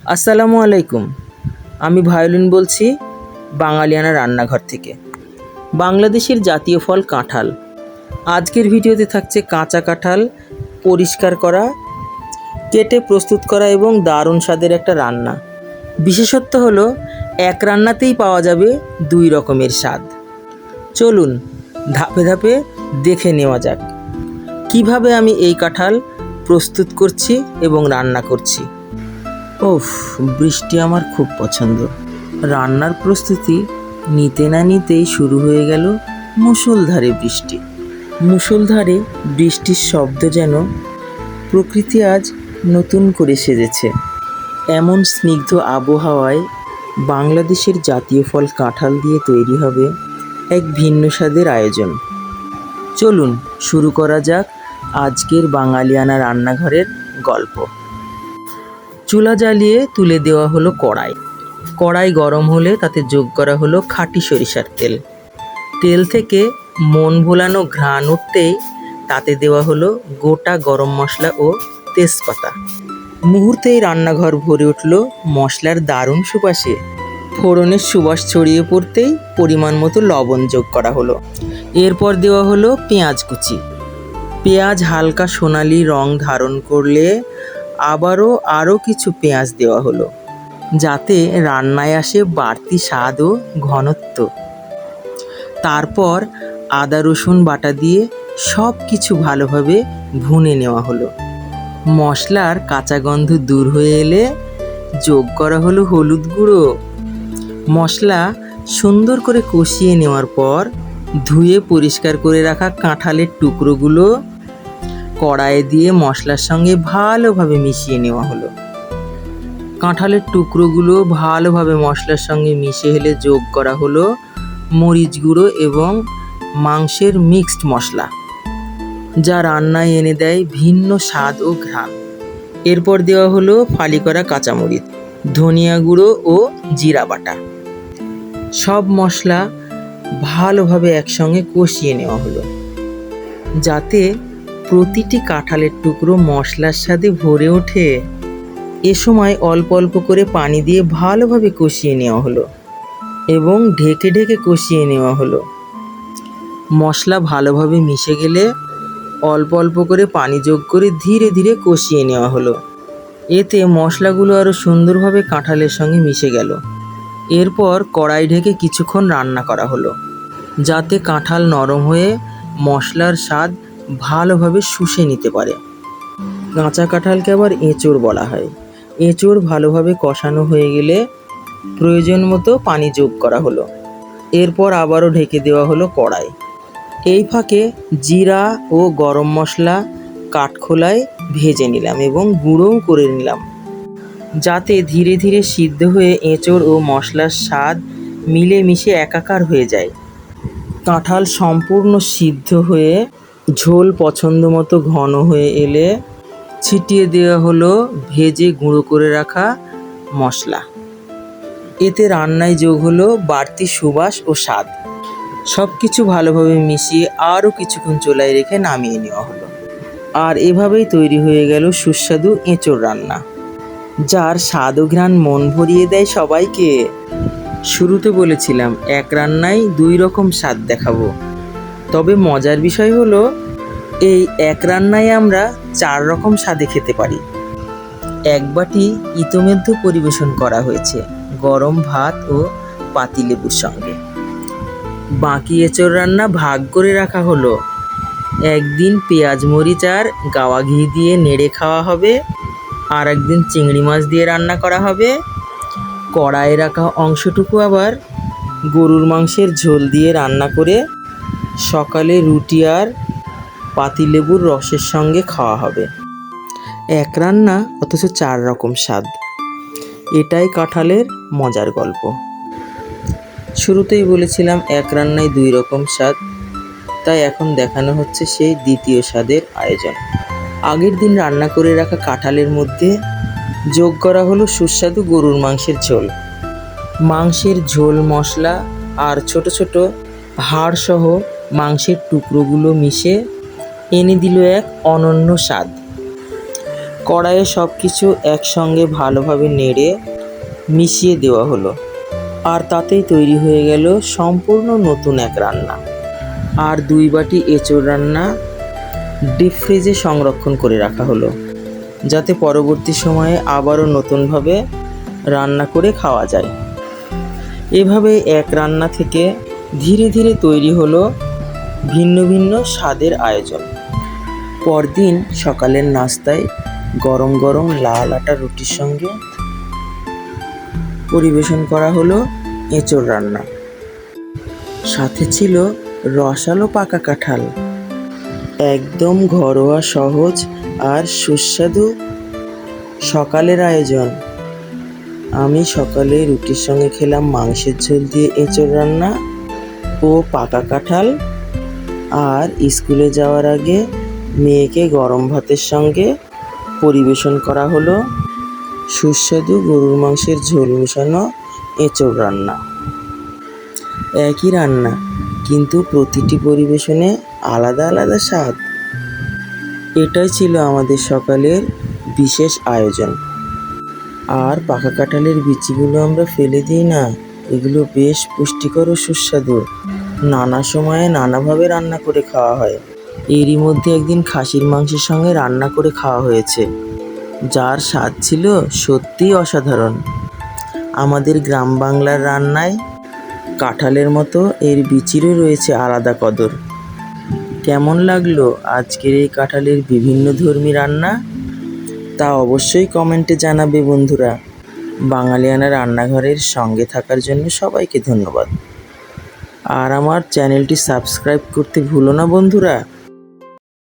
আসসালামু আলাইকুম। আমি ভায়োলিন বলছি বাঙালিয়ানা রান্নাঘর থেকে। বাংলাদেশের জাতীয় ফল কাঁঠাল। আজকের ভিডিওতে থাকছে কাঁচা কাঁঠাল পরিষ্কার করা, কেটে প্রস্তুত করা এবং দারুণ স্বাদের একটা রান্না। বিশেষত্ব হলো এক রান্নাতেই পাওয়া যাবে দুই রকমের স্বাদ। চলুন ধাপে ধাপে দেখে নেওয়া যাক কিভাবে আমি এই কাঁঠাল প্রস্তুত করছি এবং রান্না করছি। ওফ, বৃষ্টি আমার খুব পছন্দ। রান্নার প্রস্তুতি নিতে না নিতেই শুরু হয়ে গেল মুষলধারে বৃষ্টি। মুষলধারে বৃষ্টির শব্দ যেন প্রকৃতি আজ নতুন করে সেজেছে। এমন স্নিগ্ধ আবহাওয়ায় বাংলাদেশের জাতীয় ফল কাঁঠাল দিয়ে তৈরি হবে এক ভিন্ন স্বাদের আয়োজন। চলুন শুরু করা যাক আজকের বাঙালিয়ানা রান্নাঘরের গল্প। চুলা জ্বালিয়ে তুলে দেওয়া হলো কড়াই। কড়াই গরম হলে তাতে যোগ করা হলো খাঁটি সরিষার তেল। তেল থেকে মন ভোলানো ঘ্রাণ উঠতেই তাতে দেওয়া হলো গোটা গরম মশলা ও তেজপাতা। মুহূর্তেই রান্নাঘর ভরে উঠল মশলার দারুণ সুবাসে। ফোড়নের সুবাস ছড়িয়ে পড়তেই পরিমাণ মতো লবণ যোগ করা হলো। এরপর দেওয়া হলো পেঁয়াজ কুচি। পেঁয়াজ হালকা সোনালি রং ধারণ করলে আরও কিছু পেঁয়াজ দেওয়া হলো, যাতে রান্নায় আসে বাড়তি স্বাদ ও ঘনত্ব। তারপর আদা রসুন বাটা দিয়ে সব কিছু ভালোভাবে ভুনে নেওয়া হলো। মশলার কাঁচা গন্ধ দূর হয়ে এলে যোগ করা হলো হলুদ গুঁড়ো। মশলা সুন্দর করে কষিয়ে নেওয়ার পর ধুয়ে পরিষ্কার করে রাখা কাঁঠালের টুকরোগুলো কড়াইয়ে দিয়ে মশলার সঙ্গে ভালোভাবে মিশিয়ে নেওয়া হলো। কাঁঠালের টুকরোগুলো ভালোভাবে মশলার সঙ্গে মিশে এলে যোগ করা হলো মরিচ গুঁড়ো এবং মাংসের মিক্সড মশলা, যা রান্নায় এনে দেয় ভিন্ন স্বাদ ও ঘ্রাণ। এরপর দেওয়া হলো ফালি করা কাঁচামরিচ, ধনিয়া গুঁড়ো ও জিরা বাটা। সব মশলা ভালোভাবে একসঙ্গে কষিয়ে নেওয়া হলো, যাতে প্রতিটি কাঁঠালের টুকরো মশলার সাথে ভরে ওঠে। এ সময় অল্প অল্প করে পানি দিয়ে ভালোভাবে কষিয়ে নেওয়া হলো এবং ঢেকে ঢেকে কষিয়ে নেওয়া হলো। মশলা ভালোভাবে মিশে গেলে অল্প অল্প করে পানি যোগ করে ধীরে ধীরে কষিয়ে নেওয়া হলো। এতে মশলাগুলো আরও সুন্দরভাবে কাঁঠালের সঙ্গে মিশে গেল। এরপর কড়াই ঢেকে কিছুক্ষণ রান্না করা হলো, যাতে কাঁঠাল নরম হয়ে মশলার স্বাদ ভালোভাবে শুষে নিতে পারে। কাঁচা কাঁঠালকে আবার এঁচোড় বলা হয়। এঁচোড় ভালোভাবে কষানো হয়ে গেলে প্রয়োজন মতো পানি যোগ করা হলো। এরপর আবারও ঢেকে দেওয়া হলো কড়াই। এই ফাঁকে জিরা ও গরম মশলা কাঠখোলায় ভেজে নিলাম এবং গুঁড়োও করে নিলাম, যাতে ধীরে ধীরে সিদ্ধ হয়ে এঁচোড় ও মশলার স্বাদ মিলেমিশে একাকার হয়ে যায়। কাঁঠাল সম্পূর্ণ সিদ্ধ হয়ে ঝোল পছন্দ মতো ঘন হয়ে এলে ছিটিয়ে দেওয়া হলো ভেজে গুঁড়ো করে রাখা মশলা। এতে রান্নায় যোগ হলো বাড়তি সুবাস ও স্বাদ। সব কিছু ভালোভাবে মিশিয়ে আরও কিছুক্ষণ চুলায় রেখে নামিয়ে নেওয়া হলো। আর এভাবেই তৈরি হয়ে গেল সুস্বাদু এঁচোড় রান্না, যার স্বাদ ও ঘ্রাণ মন ভরিয়ে দেয় সবাইকে। শুরুতে বলেছিলাম এক রান্নায় দুই রকম স্বাদ দেখাবো, তবে মজার বিষয় হলো এই এক রান্নায় আমরা 4 রকম স্বাদে খেতে পারি। এক বাটি ইতোমধ্যে পরিবেশন করা হয়েছে গরম ভাত ও পাতিলেবুর সঙ্গে। বাকি এঁচোড় রান্না ভাগ করে রাখা হলো। একদিন পেঁয়াজ মরিচ আর গাওয়া ঘি দিয়ে নেড়ে খাওয়া হবে, আর একদিন চিংড়ি মাছ দিয়ে রান্না করা হবে। কড়াইয়ে রাখা অংশটুকু আবার গরুর মাংসের ঝোল দিয়ে রান্না করে সকালে রুটি আর পাতিলেবুর রসের সঙ্গে খাওয়া হবে। এক রান্না অথচ 4 রকম স্বাদ। এটাই কাঁঠালের মজার গল্প। শুরুতেই বলেছিলাম এক রান্নায় 2 রকম স্বাদ, তাই এখন দেখানো হচ্ছে সেই দ্বিতীয় স্বাদের আয়োজন। আগের দিন রান্না করে রাখা কাঁঠালের মধ্যে যোগ করা হলো সুস্বাদু গরুর মাংসের ঝোল। মাংসের ঝোল, মশলা আর ছোট ছোট হাড়সহ মাংসের টুকরোগুলো মিশে এনে দিল এক অনন্য স্বাদ। কড়াইয়ে সব কিছু একসঙ্গে ভালোভাবে নেড়ে মিশিয়ে দেওয়া হলো, আর তাতেই তৈরি হয়ে গেল সম্পূর্ণ নতুন এক রান্না। আর 2 বাটি এঁচোড় রান্না ডিপ ফ্রিজে সংরক্ষণ করে রাখা হলো, যাতে পরবর্তী সময়ে আবারও নতুনভাবে রান্না করে খাওয়া যায়। এভাবে এক রান্না থেকে ধীরে ধীরে তৈরি হলো ভিন্ন ভিন্ন স্বাদের আয়োজন। পরদিন সকালের নাস্তায় গরম গরম লাল আটা রুটির সঙ্গে পরিবেশন করা হলো এঁচোড় রান্না। সাথে ছিল রসালো পাকা কাঁঠাল। একদম ঘরোয়া, সহজ আর সুস্বাদু সকালের আয়োজন। আমি সকালে রুটির সঙ্গে খেলাম মাংসের ঝোল দিয়ে এঁচোড় রান্না ও পাকা কাঁঠাল, আর স্কুলে যাওয়ার আগে মেয়েকে গরম ভাতের সঙ্গে পরিবেশন করা হলো সুস্বাদু গরুর মাংসের ঝোল মেশানো এঁচোড় রান্না। একই রান্না, কিন্তু প্রতিটি পরিবেশনে আলাদা আলাদা স্বাদ। এটাই ছিল আমাদের সকালের বিশেষ আয়োজন। আর পাকা কাঁঠালের বিচিগুলো আমরা ফেলে দিই না, এগুলো বেশ পুষ্টিকর ও সুস্বাদু। নানা সময়ে নানাভাবে রান্না করে খাওয়া হয়। এরই মধ্যে একদিন খাসির মাংসের সঙ্গে রান্না করে খাওয়া হয়েছে, যার স্বাদ ছিল সত্যিই অসাধারণ। আমাদের গ্রাম বাংলার রান্নায় কাঁঠালের মতো এর বিচিরও রয়েছে আলাদা কদর। কেমন লাগলো আজকের এই কাঁঠালের বিভিন্ন ধর্মী রান্না? তা অবশ্যই কমেন্টে জানাবে বন্ধুরা। বাঙালিয়ানা রান্নাঘরের সঙ্গে থাকার জন্য সবাইকে ধন্যবাদ। আর আমার চ্যানেলটি সাবস্ক্রাইব করতে ভুলো না বন্ধুরা।